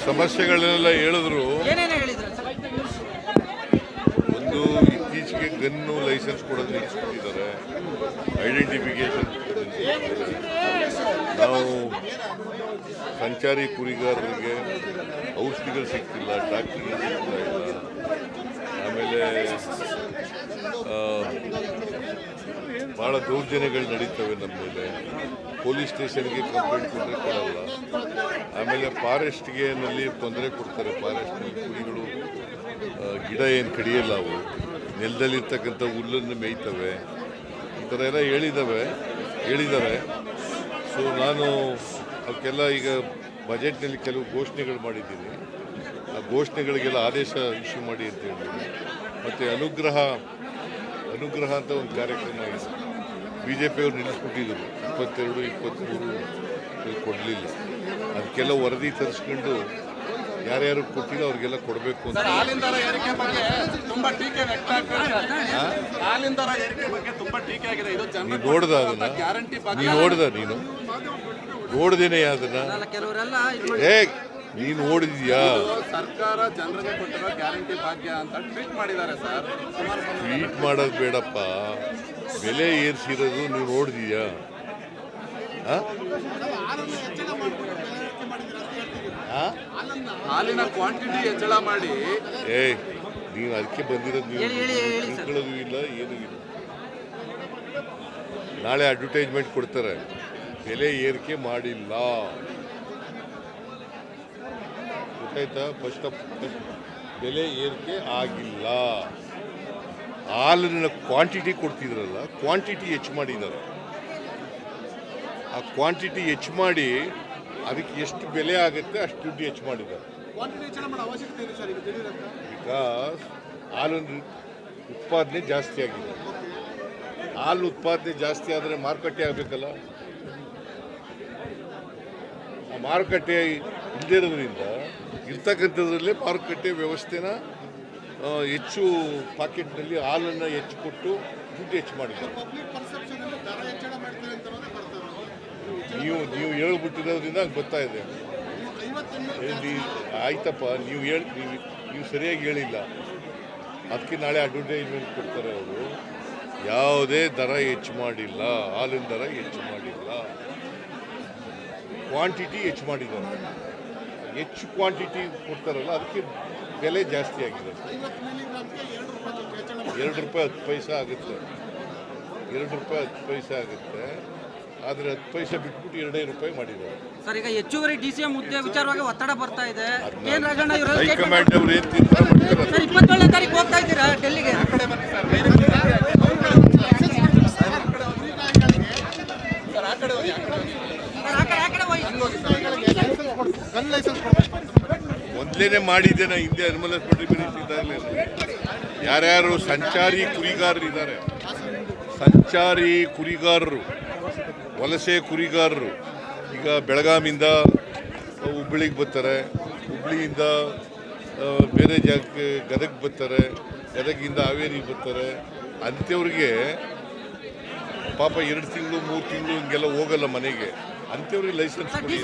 ಸಮಸ್ಯೆಗಳೆಲ್ಲ ಹೇಳಿದ್ರು. ಒಂದು ಇತ್ತೀಚೆಗೆ ಗನ್ನು ಲೈಸೆನ್ಸ್ ಕೊಡೋದು ನಿಲ್ಲಿಸ್ಬಿಟ್ಟಿದ್ದಾರೆ, ಐಡೆಂಟಿಫಿಕೇಶನ್ ನಾವು ಸಂಚಾರಿ ಕುರಿಗಾರರಿಗೆ ಔಷಧಿಗಳು ಸಿಗ್ತಿಲ್ಲ, ಡಾಕ್ಟರ್ಗಳು ಸಿಗ್ತಾ ಇಲ್ಲ. ಆಮೇಲೆ ಭಾಳ ದೌರ್ಜನ್ಯಗಳು ನಡೀತವೆ ನಮ್ಮ ಮೇಲೆ. ಪೊಲೀಸ್ ಸ್ಟೇಷನ್ಗೆ ಕಂಪ್ಲೇಂಟ್ ಕೊಟ್ಟರೆ ಕೊಡಲ್ಲ. ಆಮೇಲೆ ಫಾರೆಸ್ಟ್ಗೆ ನಲ್ಲಿ ತೊಂದರೆ ಕೊಡ್ತಾರೆ. ಫಾರೆಸ್ಟ್ನಲ್ಲಿ ಕುರಿಗಳು ಗಿಡ ಏನು ಕಡಿಯಲ್ಲ, ಅವು ನೆಲದಲ್ಲಿರ್ತಕ್ಕಂಥ ಹುಲ್ಲನ್ನು ಮೇಯ್ತವೆ. ಈ ಥರ ಎಲ್ಲ ಹೇಳಿದ್ದಾರೆ. ಸೊ ನಾನು ಅವಕ್ಕೆಲ್ಲ ಈಗ ಬಜೆಟ್ನಲ್ಲಿ ಕೆಲವು ಘೋಷಣೆಗಳು ಮಾಡಿದ್ದೀನಿ. ಆ ಘೋಷಣೆಗಳಿಗೆಲ್ಲ ಆದೇಶ ಇಶ್ಯೂ ಮಾಡಿ ಅಂತ ಹೇಳಿದ್ದೀನಿ. ಮತ್ತು ಅನುಗ್ರಹ ಅಂತ ಒಂದು ಕಾರ್ಯಕ್ರಮ ಇದೆ, BJPಯವರು ನಿಲ್ಲಿಸ್ಬಿಟ್ಟಿದ್ರು. 22, 23 ಕೊಡಲಿಲ್ಲ. ಅದಕ್ಕೆಲ್ಲ ವರದಿ ತರಿಸ್ಕೊಂಡು ಯಾರ್ಯಾರು ಕೊಟ್ಟಿಲ್ಲ ಅವ್ರಿಗೆಲ್ಲ ಕೊಡಬೇಕು ಅಂತ. ನೀನು ನೋಡ್ದ ಅದನ್ನ? ನೀನು ನೋಡ್ದೇನೆ ಅದನ್ನ? ನೀನು ನೋಡಿದ್ಯಾ? ಸರ್ಕಾರ ಜನರಿಗೆ ಕೊಟ್ಟಿರೋ ಗ್ಯಾರಂಟಿ ಭಾಗ್ಯ ಅಂತ ಟ್ವೀಟ್ ಮಾಡಿದ್ದಾರೆ ಸರ್. ಟ್ವೀಟ್ ಮಾಡೋದು ಬೇಡಪ್ಪ, ಬೆಲೆ ಏರಿಸಿರೋದು ನೀವು ನೋಡಿದೀಯಾ? ಹಾಲಿನ ಕ್ವಾಂಟಿಟಿ ಹೆಚ್ಚಳ ಮಾಡಿ ನೀವು ಅದಕ್ಕೆ ಬಂದಿರೋದು, ನೀವು ತಿಳ್ಕೊಳ್ಳೋದು ಇಲ್ಲ, ಏನೂ ಇಲ್ಲ. ನಾಳೆ ಅಡ್ವರ್ಟೈಸ್ಮೆಂಟ್ ಕೊಡ್ತಾರೆ, ಬೆಲೆ ಏರಿಕೆ ಮಾಡಿಲ್ಲ. ಗೊತ್ತಾಯ್ತಾ? ಫಸ್ಟ್ ಬೆಲೆ ಏರಿಕೆ ಆಗಿಲ್ಲ. ಹಾಲಿನ ಕ್ವಾಂಟಿಟಿ ಕೊಡ್ತಿದ್ರಲ್ಲ, ಕ್ವಾಂಟಿಟಿ ಹೆಚ್ಚು ಮಾಡಿದ್ದಾರೆ. ಆ ಕ್ವಾಂಟಿಟಿ ಹೆಚ್ಚು ಮಾಡಿ ಅದಕ್ಕೆ ಎಷ್ಟು ಬೆಲೆ ಆಗುತ್ತೆ ಅಷ್ಟು ದುಡ್ಡು ಹೆಚ್ಚು ಮಾಡಿದ್ದಾರೆ. ಬಿಕಾಸ್ ಹಾಲಿನ ಉತ್ಪಾದನೆ ಜಾಸ್ತಿ ಆಗಿದೆ. ಹಾಲು ಉತ್ಪಾದನೆ ಜಾಸ್ತಿ ಆದರೆ ಮಾರುಕಟ್ಟೆ ಆಗಬೇಕಲ್ಲ. ಆ ಮಾರುಕಟ್ಟೆ ಇಲ್ಲದೇ ಇರೋದ್ರಿಂದ ಇರ್ತಕ್ಕಂಥದ್ರಲ್ಲೇ ಮಾರುಕಟ್ಟೆ ವ್ಯವಸ್ಥೆನ ಹೆಚ್ಚು ಪಾಕೆಟ್ನಲ್ಲಿ ಹಾಲನ್ನು ಹೆಚ್ಚು ಕೊಟ್ಟು ದುಡ್ಡು ಹೆಚ್ಚು ಮಾಡಿದ್ದಾರೆ. ನೀವು ಹೇಳ್ಬಿಟ್ಟಿರೋದ್ರಿಂದ ಹಂಗೆ ಬರ್ತಾ ಇದೆ. ಆಯ್ತಪ್ಪ, ನೀವು ಸರಿಯಾಗಿ ಹೇಳಿಲ್ಲ. ಅದಕ್ಕೆ ನಾಳೆ ಅಡ್ವರ್ಟೈಸ್ಮೆಂಟ್ ಕೊಡ್ತಾರೆ ಅವರು. ಯಾವುದೇ ದರ ಹೆಚ್ಚು ಮಾಡಿಲ್ಲ, ಹಾಲಿನ ದರ ಹೆಚ್ಚು ಮಾಡಿಲ್ಲ, ಕ್ವಾಂಟಿಟಿ ಹೆಚ್ಚು ಮಾಡಿದ್ದಾರೆ. ಹೆಚ್ಚು ಕ್ವಾಂಟಿಟಿ ಕೊಡ್ತಾರಲ್ಲ ಅದಕ್ಕೆ ಬೆಲೆ ಜಾಸ್ತಿ ಆಗಿದೆ. 2 ರೂಪಾಯಿ 10 ಪೈಸೆ ಆಗುತ್ತೆ. 2 ರೂಪಾಯಿ 10 ಪೈಸೆ ಆಗುತ್ತೆ. ಆದರೆ 10 ಪೈಸೆ ಬಿಟ್ಬಿಟ್ಟು 2 ರೂಪಾಯಿ ಮಾಡಿದ್ದಾರೆ. ಸರ್, ಈಗ ಹೆಚ್ಚುವರಿ DCM ಹುದ್ದೆ ವಿಚಾರವಾಗಿ ಒತ್ತಡ ಬರ್ತಾ ಇದೆ. ಹೈಕಮಾಂಡ್ ಅವರು ಏನು ತೀರ್ಮಾನ ಮಾಡ್ತಾರೆ? ಸರ್, 27ನೇ ತಾರೀಕು ಹೋಗ್ತಾ ಇದ್ದೀರಾ ಡೆಲ್ಲಿಗೆ? ಮೊದಲೇನೆ ಮಾಡಿದ್ದೇನೆ ಹಿಂದೆ. ಅನುಮೋದನೆ ಇದ್ದಾಗಲೇ ಯಾರ್ಯಾರು ಸಂಚಾರಿ ಕುರಿಗಾರರಿದ್ದಾರೆ, ಸಂಚಾರಿ ಕುರಿಗಾರರು, ವಲಸೆ ಕುರಿಗಾರರು ಈಗ ಬೆಳಗಾಮಿಂದ ಹುಬ್ಬಳ್ಳಿಗೆ ಬರ್ತಾರೆ, ಹುಬ್ಬಳ್ಳಿಯಿಂದ ಬೇರೆ ಜಾಗಕ್ಕೆ ಗದಗ ಬರ್ತಾರೆ, ಗದಗಿಂದ ಹಾವೇರಿಗೆ ಬರ್ತಾರೆ. ಅಂಥವ್ರಿಗೆ ಪಾಪ 2 ತಿಂಗಳು 3 ತಿಂಗಳು ಹಿಂಗೆಲ್ಲ ಹೋಗಲ್ಲ ಮನೆಗೆ. ಅಂಥವ್ರಿಗೆ ಲೈಸೆನ್ಸ್ ಕೊಡಿ.